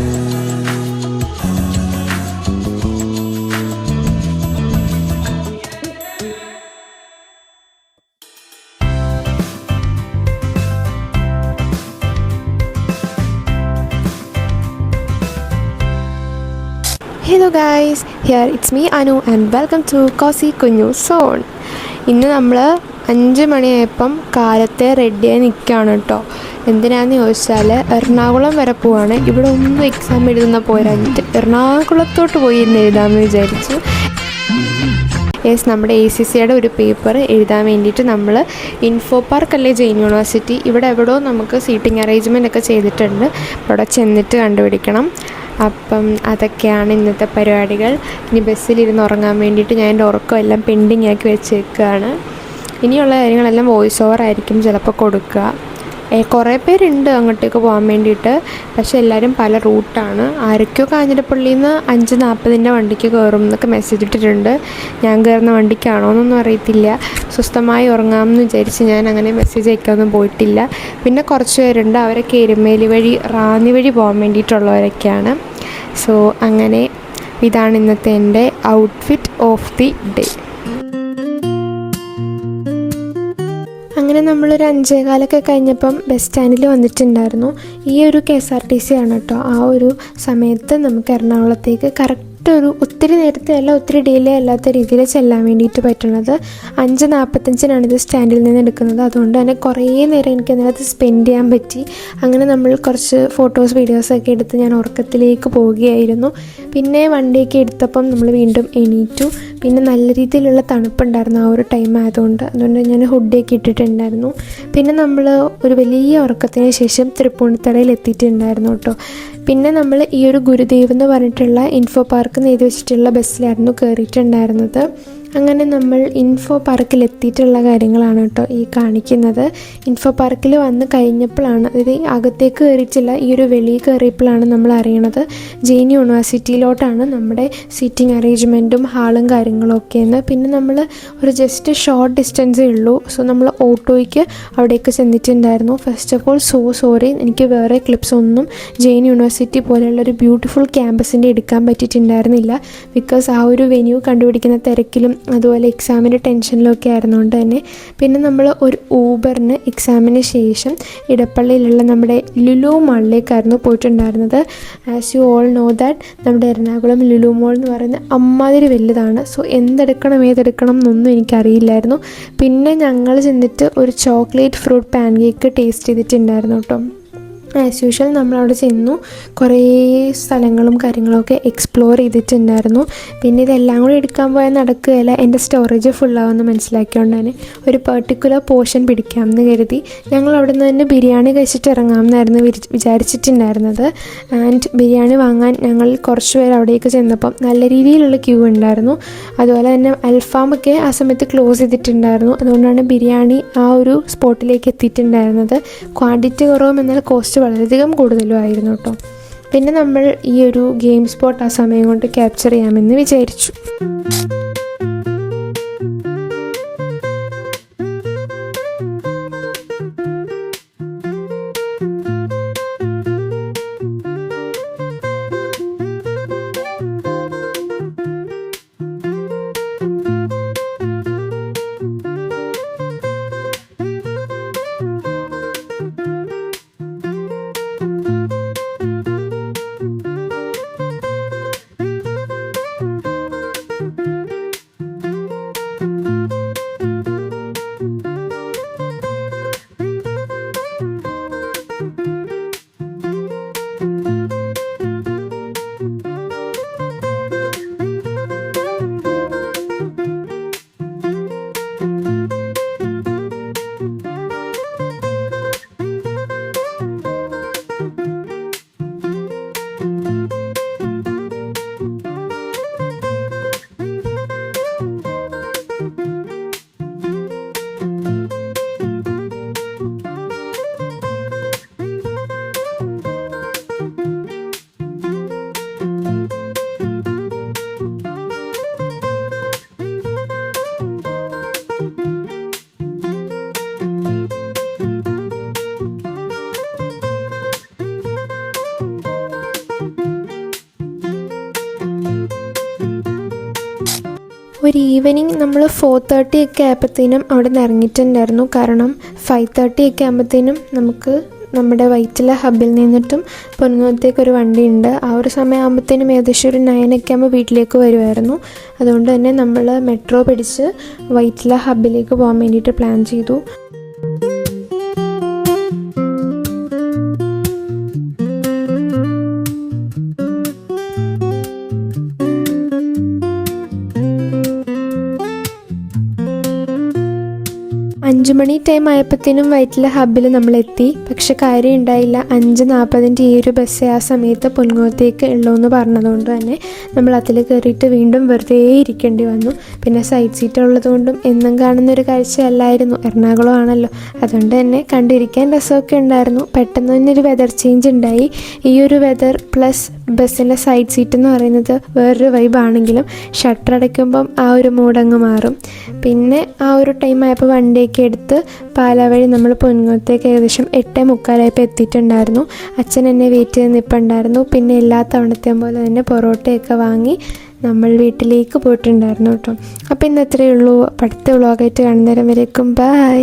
Hello guys, here it's me Anu and welcome to Cozy Kunyu Zone. ഇന്ന് നമ്മൾ 5 മണിയായപ്പം കാലത്തെ റെഡിയായി നിൽക്കുകയാണ് കേട്ടോ. എന്തിനാണെന്ന് ചോദിച്ചാൽ എറണാകുളം വരെ പോവാണ്. ഇവിടെ ഒന്നും എക്സാം എഴുതുന്ന പോരാഞ്ഞിട്ട് എറണാകുളത്തോട്ട് പോയി ഇന്ന് എഴുതാമെന്ന് വിചാരിച്ചു. നമ്മുടെ ACCയുടെ ഒരു പേപ്പർ എഴുതാൻ വേണ്ടിയിട്ട് നമ്മൾ ഇൻഫോ പാർക്ക് ജെയിൻ യൂണിവേഴ്സിറ്റി ഇവിടെ എവിടെയോ നമുക്ക് സീറ്റിംഗ് അറേഞ്ച്മെൻ്റ് ഒക്കെ ചെയ്തിട്ടുണ്ട്. അവിടെ ചെന്നിട്ട് കണ്ടുപിടിക്കണം. അപ്പം അതൊക്കെയാണ് ഇന്നത്തെ പരിപാടികൾ. ഇനി ബസ്സിലിരുന്ന് ഉറങ്ങാൻ വേണ്ടിയിട്ട് ഞാൻ എൻ്റെ ഉറക്കമെല്ലാം പെൻഡിങ് ആക്കി വെച്ചേക്കുകയാണ്. ഇനിയുള്ള കാര്യങ്ങളെല്ലാം വോയിസ് ഓവർ ആയിരിക്കും ചിലപ്പോൾ കൊടുക്കുക. കുറേ പേരുണ്ട് അങ്ങോട്ടേക്ക് പോകാൻ വേണ്ടിയിട്ട്, പക്ഷേ എല്ലാവരും പല റൂട്ടാണ്. ആരൊക്കെയോ കാഞ്ഞിരപ്പള്ളിയിൽ നിന്ന് 5:40 വണ്ടിക്ക് കയറും എന്നൊക്കെ മെസ്സേജ് ഇട്ടിട്ടുണ്ട്. ഞാൻ കയറുന്ന വണ്ടിക്കാണോ എന്നൊന്നും അറിയത്തില്ല. സ്വസ്ഥമായി ഉറങ്ങാമെന്ന് വിചാരിച്ച് ഞാൻ അങ്ങനെ മെസ്സേജ് അയക്കാനൊന്നും പോയിട്ടില്ല. പിന്നെ കുറച്ച് പേരുണ്ട്, അവരൊക്കെ എരുമേലി വഴി റാന്നി വഴി പോകാൻ വേണ്ടിയിട്ടുള്ളവരൊക്കെയാണ്. സോ അങ്ങനെ ഇതാണ് ഇന്നത്തെ എൻ്റെ ഔട്ട്ഫിറ്റ് ഓഫ് ദി ഡേ. അങ്ങനെ നമ്മളൊരു 5:15 കഴിഞ്ഞപ്പം ബസ് സ്റ്റാൻഡിൽ വന്നിട്ടുണ്ടായിരുന്നു. ഈ ഒരു KSRTC ആണ് കേട്ടോ. ആ ഒരു സമയത്ത് നമുക്ക് എറണാകുളത്തേക്ക് കറക്റ്റ് ഒത്തിരി നേരത്തെ അല്ല, ഒത്തിരി ഡിലേ അല്ലാത്ത രീതിയിൽ ചെല്ലാൻ വേണ്ടിയിട്ട് പറ്റുന്നത്. 5:45 ഇത് സ്റ്റാൻഡിൽ നിന്ന് എടുക്കുന്നത്. അതുകൊണ്ട് തന്നെ കുറേ നേരം എനിക്ക് അതിനകത്ത് സ്പെൻഡ് ചെയ്യാൻ പറ്റി. അങ്ങനെ നമ്മൾ കുറച്ച് ഫോട്ടോസ് വീഡിയോസൊക്കെ എടുത്ത് ഞാൻ ഉറക്കത്തിലേക്ക് പോവുകയായിരുന്നു. പിന്നെ വണ്ടിയൊക്കെ എടുത്തപ്പം നമ്മൾ വീണ്ടും എണീറ്റു. പിന്നെ നല്ല രീതിയിലുള്ള തണുപ്പുണ്ടായിരുന്നു ആ ഒരു ടൈം ആയതുകൊണ്ട്. അതുകൊണ്ട് ഞാൻ ഹുഡിയൊക്കെ ഇട്ടിട്ടുണ്ടായിരുന്നു. പിന്നെ നമ്മൾ ഒരു വലിയ ഉറക്കത്തിന് ശേഷം തൃപ്പൂണിത്തറയിൽ എത്തിയിട്ടുണ്ടായിരുന്നു കേട്ടോ. പിന്നെ നമ്മൾ ഈ ഒരു ഗുരുദേവ് എന്ന് പറഞ്ഞിട്ടുള്ള ഇൻഫോ പാർക്ക് എഴുതി വെച്ചിട്ടുള്ള ബസ്സിലായിരുന്നു കയറിയിട്ടുണ്ടായിരുന്നത്. അങ്ങനെ നമ്മൾ ഇൻഫോ പാർക്കിൽ എത്തിയിട്ടുള്ള കാര്യങ്ങളാണ് കേട്ടോ ഈ കാണിക്കുന്നത്. ഇൻഫോ പാർക്കിൽ വന്ന് കഴിഞ്ഞപ്പോഴാണ്, അതായത് അകത്തേക്ക് കയറിയിട്ടില്ല, ഈ ഒരു വെളിയിൽ കയറിയപ്പോഴാണ് നമ്മൾ അറിയണത് ജെയിൻ യൂണിവേഴ്സിറ്റിയിലോട്ടാണ് നമ്മുടെ സീറ്റിംഗ് അറേഞ്ച്മെൻറ്റും ഹാളും കാര്യങ്ങളൊക്കെ എന്ന്. പിന്നെ നമ്മൾ ഒരു ജസ്റ്റ് ഷോർട്ട് ഡിസ്റ്റൻസേ ഉള്ളൂ. സോ നമ്മൾ ഓട്ടോയ്ക്ക് അവിടേക്ക് ചെന്നിട്ടുണ്ടായിരുന്നു. ഫസ്റ്റ് ഓഫ് ഓൾ സോറി, എനിക്ക് വേറെ ക്ലിപ്സ് ഒന്നും ജെയിൻ യൂണിവേഴ്സിറ്റി പോലെയുള്ളൊരു ബ്യൂട്ടിഫുൾ ക്യാമ്പസിൻ്റെ എടുക്കാൻ പറ്റിയിട്ടുണ്ടായിരുന്നില്ല. ബിക്കോസ് ആ ഒരു വെന്യൂ കണ്ടുപിടിക്കുന്ന തിരക്കിലും അതുപോലെ എക്സാമിൻ്റെ ടെൻഷനിലൊക്കെ ആയിരുന്നുകൊണ്ട് തന്നെ. പിന്നെ നമ്മൾ ഒരു ഊബറിന് എക്സാമിന് ശേഷം ഇടപ്പള്ളിയിലുള്ള നമ്മുടെ ലുലു മാളിലേക്കായിരുന്നു പോയിട്ടുണ്ടായിരുന്നത്. As you all know that നമ്മുടെ എറണാകുളം ലുലു മാൾ എന്ന് പറയുന്നത് അമ്മാതിരി വലുതാണ്. സോ ഏതെടുക്കണം എന്നൊന്നും എനിക്കറിയില്ലായിരുന്നു. പിന്നെ ഞങ്ങൾ ചെന്നിട്ട് ഒരു chocolate fruit pan cake taste ചെയ്തിട്ടുണ്ടായിരുന്നു കേട്ടോ. ആസ് യൂഷ്വൽ നമ്മളവിടെ ചെന്നു കുറേ സ്ഥലങ്ങളും കാര്യങ്ങളൊക്കെ എക്സ്പ്ലോർ ചെയ്തിട്ടുണ്ടായിരുന്നു. പിന്നെ ഇതെല്ലാം കൂടി എടുക്കാൻ പോയാൽ നടക്കുകയില്ല, എൻ്റെ സ്റ്റോറേജ് ഫുള്ളാവുമെന്ന് മനസ്സിലാക്കിയോണ്ട് തന്നെ ഒരു പെർട്ടിക്കുലർ പോർഷൻ പിടിക്കാമെന്ന് കരുതി ഞങ്ങൾ അവിടെ നിന്ന് തന്നെ ബിരിയാണി കഴിച്ചിട്ട് ഇറങ്ങാമെന്നായിരുന്നു വിചാരിച്ചിട്ടുണ്ടായിരുന്നത്. ആൻഡ് ബിരിയാണി വാങ്ങാൻ ഞങ്ങൾ കുറച്ച് പേർ അവിടേക്ക് ചെന്നപ്പം നല്ല രീതിയിലുള്ള ക്യൂ ഉണ്ടായിരുന്നു. അതുപോലെ തന്നെ അൽഫാമൊക്കെ ആ സമയത്ത് ക്ലോസ് ചെയ്തിട്ടുണ്ടായിരുന്നു. അതുകൊണ്ടാണ് ബിരിയാണി ആ ഒരു സ്പോട്ടിലേക്ക് എത്തിയിട്ടുണ്ടായിരുന്നത്. ക്വാണ്ടിറ്റി കുറവും എന്നാൽ കോസ്റ്റ് വളരെയധികം കൂടുതലും ആയിരുന്നു കേട്ടോ. പിന്നെ നമ്മൾ ഈ ഒരു ഗെയിം സ്പോട്ട് ആ സമയം കൊണ്ട് ക്യാപ്ചർ ചെയ്യാമെന്ന് വിചാരിച്ചു. ഒരു ഈവനിങ് നമ്മൾ 4:30 ഒക്കെ ആയപ്പോഴത്തേനും അവിടെ നിന്ന് ഇറങ്ങിയിട്ടുണ്ടായിരുന്നു. കാരണം 5:30 ഒക്കെ ആകുമ്പോഴത്തേനും നമുക്ക് നമ്മുടെ വൈറ്റില ഹബ്ബിൽ നിന്നിട്ടും പൊൻകുന്നത്തേക്കൊരു വണ്ടിയുണ്ട്. ആ ഒരു സമയമാകുമ്പോഴത്തേനും ഏകദേശം ഒരു 9 ഒക്കെ ആകുമ്പോൾ വീട്ടിലേക്ക് വരുമായിരുന്നു. അതുകൊണ്ട് തന്നെ നമ്മൾ മെട്രോ പിടിച്ച് വൈറ്റില ഹബ്ബിലേക്ക് പോകാൻ വേണ്ടിയിട്ട് പ്ലാൻ ചെയ്തു. അഞ്ച് മണി ടൈം ആയപ്പോഴത്തേനും വൈറ്റില ഹബ്ബിൽ നമ്മളെത്തി. പക്ഷെ കാര്യം ഉണ്ടായില്ല. 5:40 ഈ ഒരു ബസ് ആ സമയത്ത് പൊൻകുന്നത്തേക്ക് ഉള്ളൂ എന്ന് പറഞ്ഞതുകൊണ്ട് തന്നെ നമ്മൾ അതിൽ കയറിയിട്ട് വീണ്ടും വെറുതെ ഇരിക്കേണ്ടി വന്നു. പിന്നെ സൈഡ് സീറ്റ് ഉള്ളതുകൊണ്ടും എന്നും കാണുന്നൊരു കാഴ്ചയല്ലായിരുന്നു, എറണാകുളം ആണല്ലോ. അതുകൊണ്ട് തന്നെ കണ്ടിരിക്കാൻ രസമൊക്കെ ഉണ്ടായിരുന്നു. പെട്ടെന്ന് തന്നെ ഒരു വെതർ ചേഞ്ച് ഉണ്ടായി. ഈ ഒരു വെതർ പ്ലസ് ബസ്സിൻ്റെ സൈഡ് സീറ്റ് എന്ന് പറയുന്നത് വേറൊരു വൈബാണെങ്കിലും ഷട്ടർ അടയ്ക്കുമ്പം ആ ഒരു മൂടങ്ങ് മാറും. പിന്നെ ആ ഒരു ടൈം ആയപ്പോൾ വണ്ടിയൊക്കെ എടുത്ത് പാലാ വഴി നമ്മൾ പൊൻകുന്നത്തേക്ക് ഏകദേശം 8:45 എത്തിയിട്ടുണ്ടായിരുന്നു. അച്ഛൻ എന്നെ വെയിറ്റ് ചെയ്ത് നിൽപ്പുണ്ടായിരുന്നു. പിന്നെ എല്ലാ തവണത്തെയും പോലെ തന്നെ പൊറോട്ടയൊക്കെ വാങ്ങി നമ്മൾ വീട്ടിലേക്ക് പോയിട്ടുണ്ടായിരുന്നു കേട്ടോ. അപ്പോൾ ഇന്ന് അത്രയേ ഉള്ളൂ. അടുത്ത വ്ളോഗായിട്ട് കാണുന്നേരം വരേക്കും ബൈ.